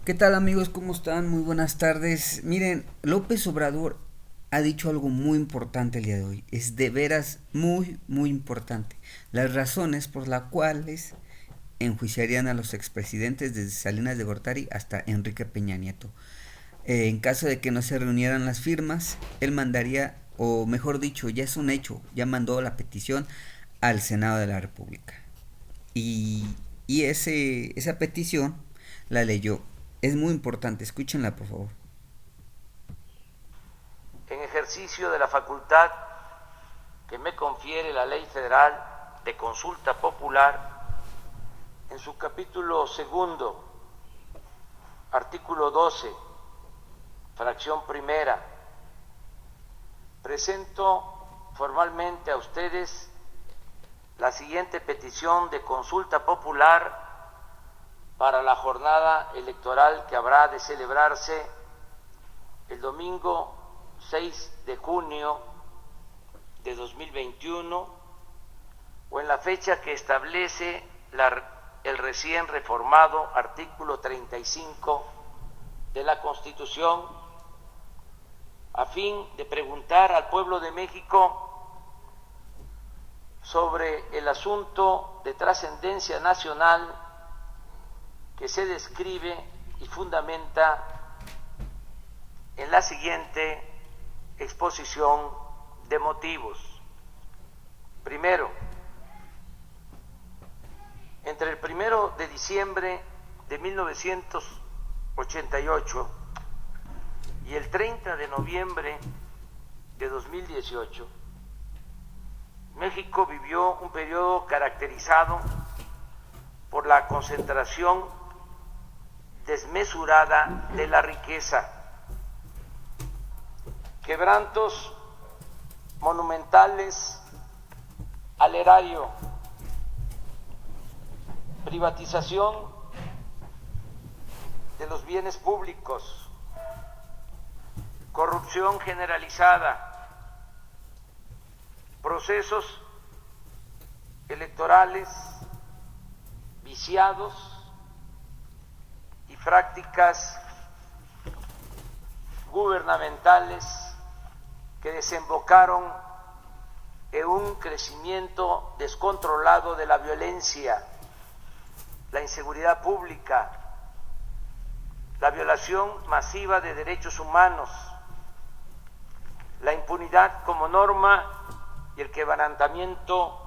¿Qué tal amigos? ¿Cómo están? Muy buenas tardes. Miren, López Obrador ha dicho algo muy importante el día de hoy. Es de veras muy importante. Las razones por las cuales enjuiciarían a los expresidentes desde Salinas de Gortari hasta Enrique Peña Nieto. En caso de que no se reunieran las firmas, él mandaría, o mejor dicho, ya es un hecho, ya mandó la petición al Senado de la República. Y, esa petición la leyó. Es muy importante, escúchenla por favor. En ejercicio de la facultad que me confiere la Ley Federal de Consulta Popular, en su capítulo segundo, artículo 12, fracción primera, presento formalmente a ustedes la siguiente petición de consulta popular para la jornada electoral que habrá de celebrarse el domingo 6 de junio de 2021 o en la fecha que establece el recién reformado artículo 35 de la Constitución, a fin de preguntar al pueblo de México sobre el asunto de trascendencia nacional que se describe y fundamenta en la siguiente exposición de motivos. Primero, entre el 1 de diciembre de 1988 y el 30 de noviembre de 2018, México vivió un periodo caracterizado por la concentración desmesurada de la riqueza, quebrantos monumentales al erario, privatización de los bienes públicos, corrupción generalizada, procesos electorales viciados y prácticas gubernamentales que desembocaron en un crecimiento descontrolado de la violencia, la inseguridad pública, la violación masiva de derechos humanos, la impunidad como norma y el quebrantamiento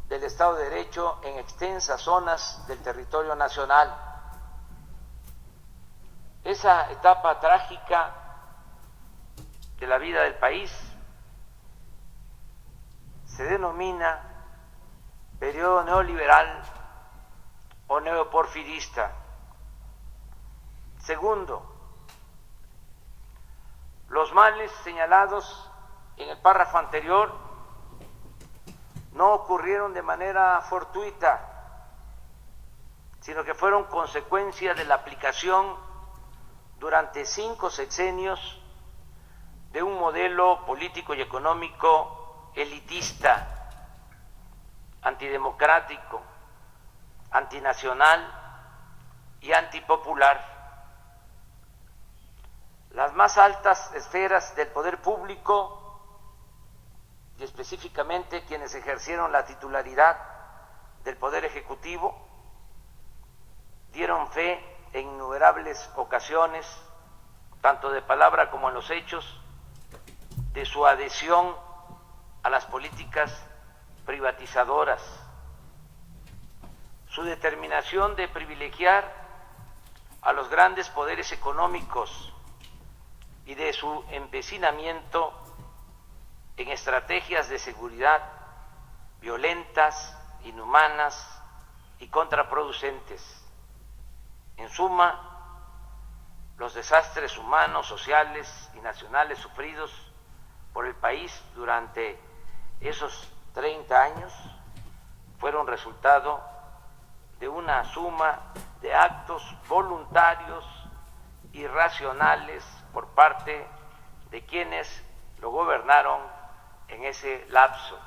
del Estado de Derecho en extensas zonas del territorio nacional. Esa etapa trágica de la vida del país se denomina periodo neoliberal o neoporfirista. Segundo, los males señalados en el párrafo anterior no ocurrieron de manera fortuita, sino que fueron consecuencia de la aplicación durante 5 sexenios de un modelo político y económico elitista, antidemocrático, antinacional y antipopular. Las más altas esferas del poder público, y específicamente quienes ejercieron la titularidad del Poder Ejecutivo, dieron fe en innumerables ocasiones, tanto de palabra como en los hechos, de su adhesión a las políticas privatizadoras, su determinación de privilegiar a los grandes poderes económicos y de su empecinamiento en estrategias de seguridad violentas, inhumanas y contraproducentes. En suma, los desastres humanos, sociales y nacionales sufridos por el país durante esos 30 años fueron resultado de una suma de actos voluntarios y racionales por parte de quienes lo gobernaron en ese lapso.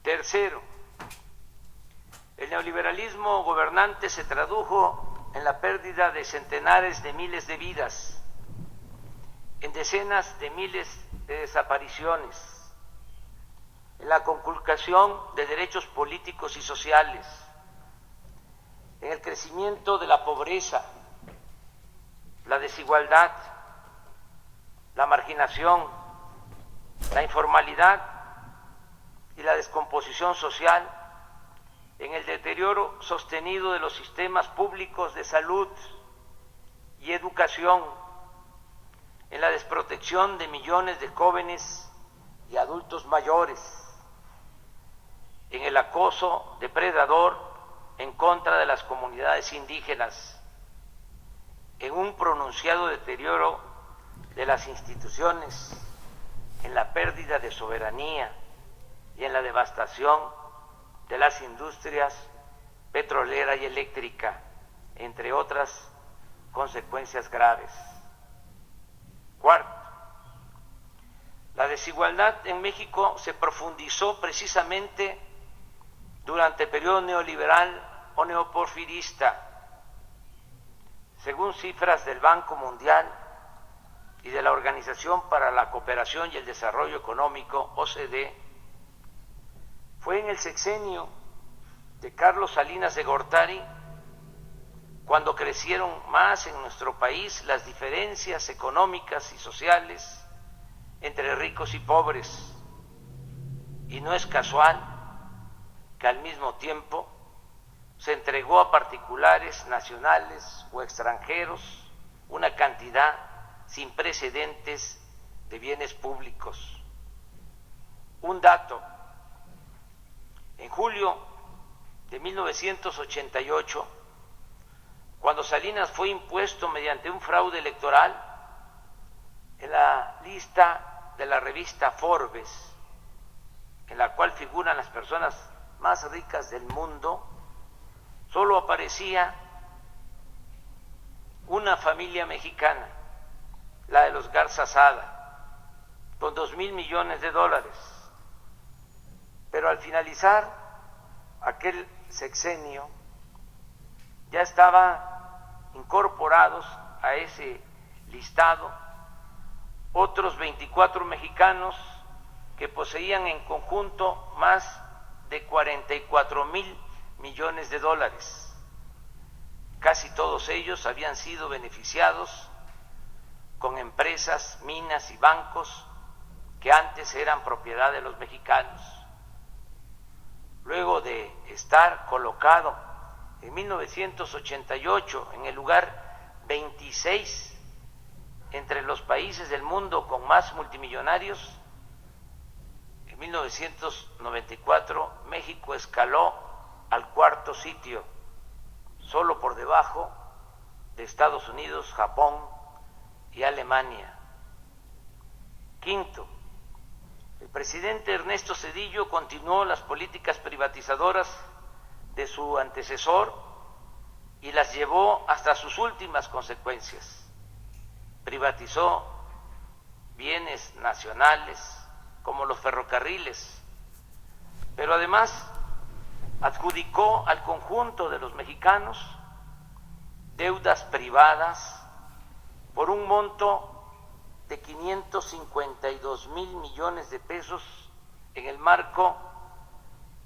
Tercero, El neoliberalismo gobernante se tradujo en la pérdida de centenares de miles de vidas, en decenas de miles de desapariciones, en la conculcación de derechos políticos y sociales, en el crecimiento de la pobreza, la desigualdad, la marginación, la informalidad y la descomposición social, en el deterioro sostenido de los sistemas públicos de salud y educación, en la desprotección de millones de jóvenes y adultos mayores, en el acoso depredador en contra de las comunidades indígenas, en un pronunciado deterioro de las instituciones, en la pérdida de soberanía y en la devastación de las industrias petrolera y eléctrica, entre otras consecuencias graves. Cuarto, la desigualdad en México se profundizó precisamente durante el periodo neoliberal o neoporfirista. Según cifras del Banco Mundial y de la Organización para la Cooperación y el Desarrollo Económico, OCDE, fue en el sexenio de Carlos Salinas de Gortari cuando crecieron más en nuestro país las diferencias económicas y sociales entre ricos y pobres. Y no es casual que al mismo tiempo se entregó a particulares nacionales o extranjeros una cantidad sin precedentes de bienes públicos. Un dato: en julio de 1988, cuando Salinas fue impuesto mediante un fraude electoral, en la lista de la revista Forbes, en la cual figuran las personas más ricas del mundo, solo aparecía una familia mexicana, la de los Garza Sada, con $2,000 millones. Pero al finalizar aquel sexenio, ya estaban incorporados a ese listado otros 24 mexicanos que poseían en conjunto más de $44,000 millones. Casi todos ellos habían sido beneficiados con empresas, minas y bancos que antes eran propiedad de los mexicanos. Luego de estar colocado en 1988 en el lugar 26 entre los países del mundo con más multimillonarios, en 1994 México escaló al cuarto sitio, solo por debajo de Estados Unidos, Japón y Alemania. Quinto, el presidente Ernesto Zedillo continuó las políticas privatizadoras de su antecesor y las llevó hasta sus últimas consecuencias. Privatizó bienes nacionales como los ferrocarriles, pero además adjudicó al conjunto de los mexicanos deudas privadas por un monto de $552,000 millones en el marco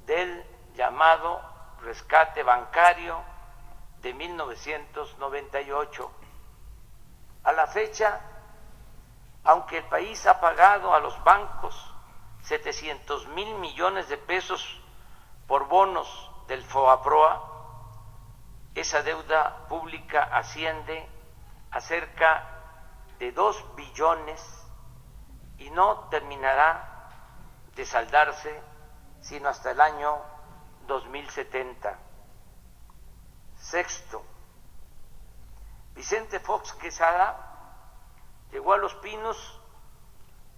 del llamado rescate bancario de 1998. A la fecha, aunque el país ha pagado a los bancos $700,000 millones por bonos del FOAPROA, esa deuda pública asciende a cerca de 2 billones y no terminará de saldarse sino hasta el año 2070. Sexto, Vicente Fox Quesada llegó a Los Pinos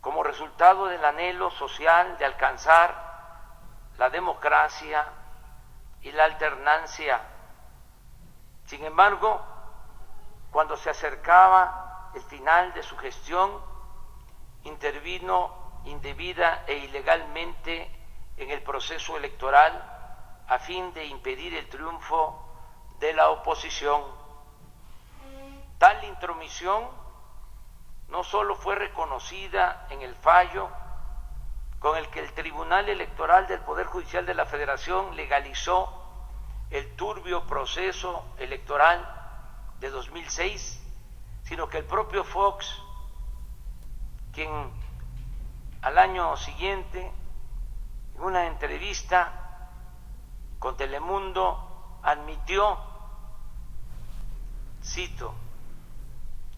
como resultado del anhelo social de alcanzar la democracia y la alternancia. Sin embargo, cuando se acercaba el final de su gestión, intervino indebida e ilegalmente en el proceso electoral a fin de impedir el triunfo de la oposición. Tal intromisión no solo fue reconocida en el fallo con el que el Tribunal Electoral del Poder Judicial de la Federación legalizó el turbio proceso electoral de 2006, sino que el propio Fox, quien al año siguiente, en una entrevista con Telemundo, admitió, cito,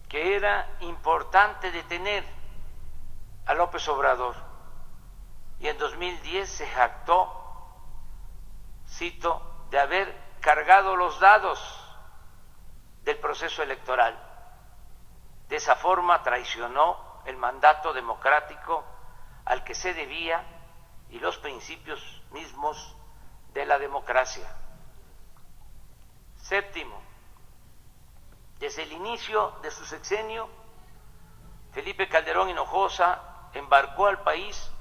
que era importante detener a López Obrador, y en 2010 se jactó, cito, de haber cargado los dados del proceso electoral. De esa forma traicionó el mandato democrático al que se debía y los principios mismos de la democracia. Séptimo, desde el inicio de su sexenio, Felipe Calderón Hinojosa embarcó al país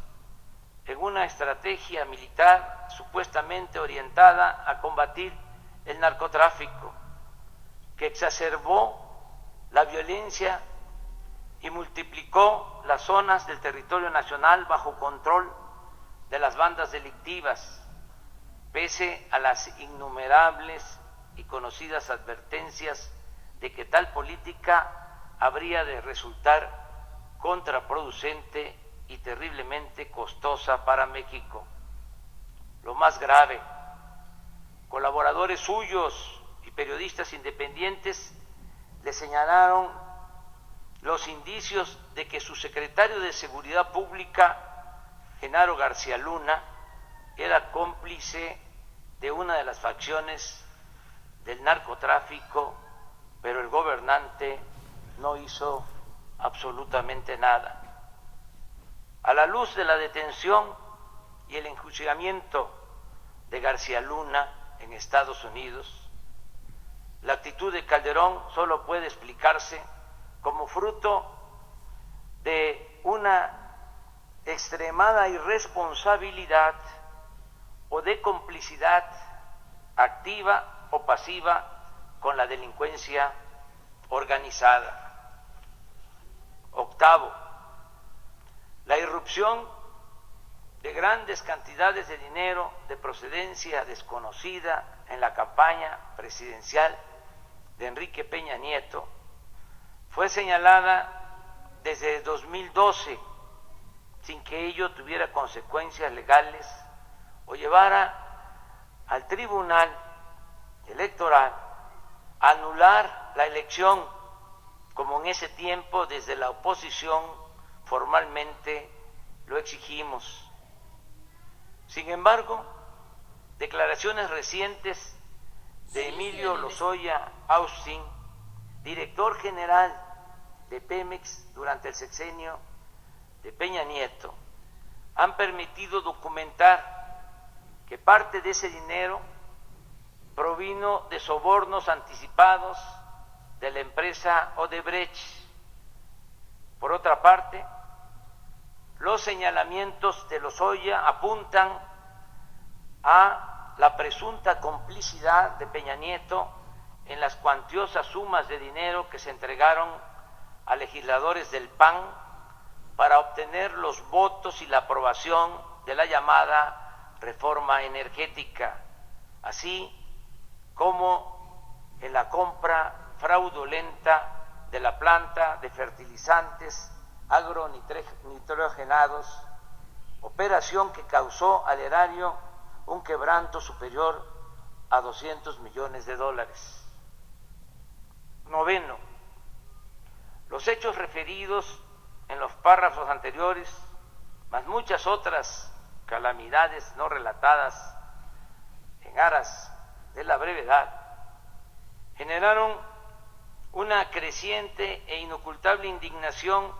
en una estrategia militar supuestamente orientada a combatir el narcotráfico, que exacerbó la violencia y multiplicó las zonas del territorio nacional bajo control de las bandas delictivas, pese a las innumerables y conocidas advertencias de que tal política habría de resultar contraproducente y terriblemente costosa para México. Lo más grave, colaboradores suyos y periodistas independientes le señalaron los indicios de que su secretario de Seguridad Pública, Genaro García Luna, era cómplice de una de las facciones del narcotráfico, pero el gobernante no hizo absolutamente nada. A la luz de la detención y el enjuiciamiento de García Luna en Estados Unidos, la actitud de Calderón solo puede explicarse como fruto de una extremada irresponsabilidad o de complicidad activa o pasiva con la delincuencia organizada. Octavo, la irrupción de grandes cantidades de dinero de procedencia desconocida en la campaña presidencial de Enrique Peña Nieto fue señalada desde 2012 sin que ello tuviera consecuencias legales o llevara al Tribunal Electoral a anular la elección, como en ese tiempo desde la oposición formalmente lo exigimos. Sin embargo, declaraciones recientes de Emilio Lozoya Austin, director general de Pemex durante el sexenio de Peña Nieto, han permitido documentar que parte de ese dinero provino de sobornos anticipados de la empresa Odebrecht. Por otra parte, los señalamientos de Lozoya apuntan a la presunta complicidad de Peña Nieto en las cuantiosas sumas de dinero que se entregaron a legisladores del PAN para obtener los votos y la aprobación de la llamada reforma energética, así como en la compra fraudulenta de la planta de fertilizantes agronitrogenados, operación que causó al erario un quebranto superior a $200 millones. Noveno, los hechos referidos en los párrafos anteriores, más muchas otras calamidades no relatadas en aras de la brevedad, generaron una creciente e inocultable indignación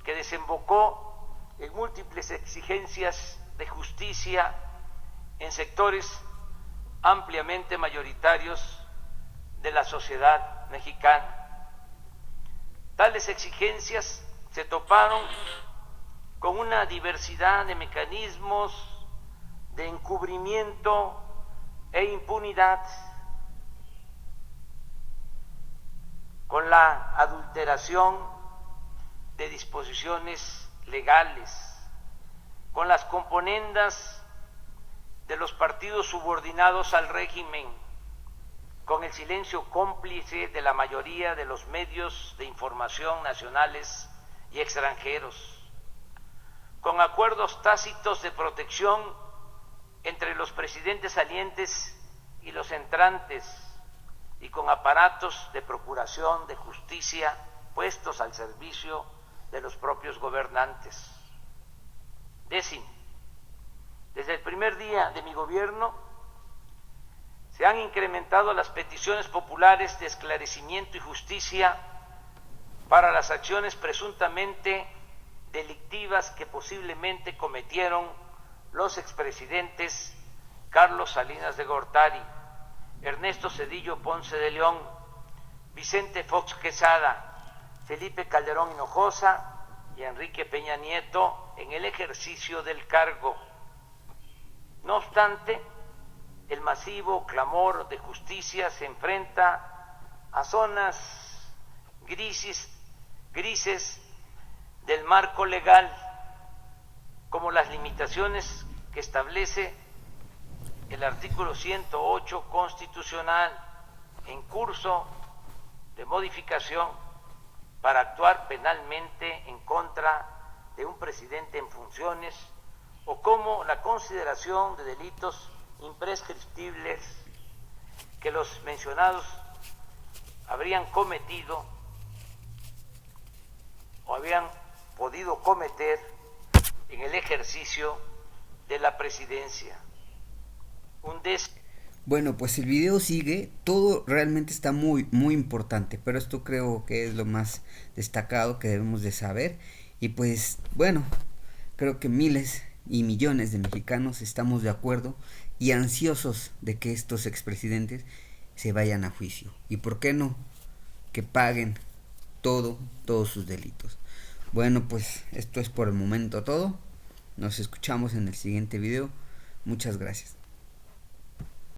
que desembocó en múltiples exigencias de justicia en sectores ampliamente mayoritarios de la sociedad mexicana. Tales exigencias se toparon con una diversidad de mecanismos de encubrimiento e impunidad, con la adulteración de disposiciones legales, con las componendas de los partidos subordinados al régimen, con el silencio cómplice de la mayoría de los medios de información nacionales y extranjeros, con acuerdos tácitos de protección entre los presidentes salientes y los entrantes, y con aparatos de procuración de justicia puestos al servicio de los propios gobernantes. Décimo, desde el primer día de mi gobierno se han incrementado las peticiones populares de esclarecimiento y justicia para las acciones presuntamente delictivas que posiblemente cometieron los expresidentes Carlos Salinas de Gortari, Ernesto Zedillo Ponce de León, Vicente Fox Quesada, Felipe Calderón Hinojosa y Enrique Peña Nieto en el ejercicio del cargo. No obstante, el masivo clamor de justicia se enfrenta a zonas grises del marco legal, como las limitaciones que establece el artículo 108 constitucional, en curso de modificación para actuar penalmente en contra de un presidente en funciones, o como la consideración de delitos imprescriptibles que los mencionados habrían cometido o habían podido cometer en el ejercicio de la presidencia. Bueno, pues el video sigue, todo realmente está muy importante, pero esto creo que es lo más destacado que debemos de saber. Y pues bueno, creo que miles y millones de mexicanos estamos de acuerdo y ansiosos de que estos expresidentes se vayan a juicio, y por qué no, que paguen todos sus delitos. Bueno, pues esto es por el momento todo. Nos escuchamos en el siguiente video. Muchas gracias.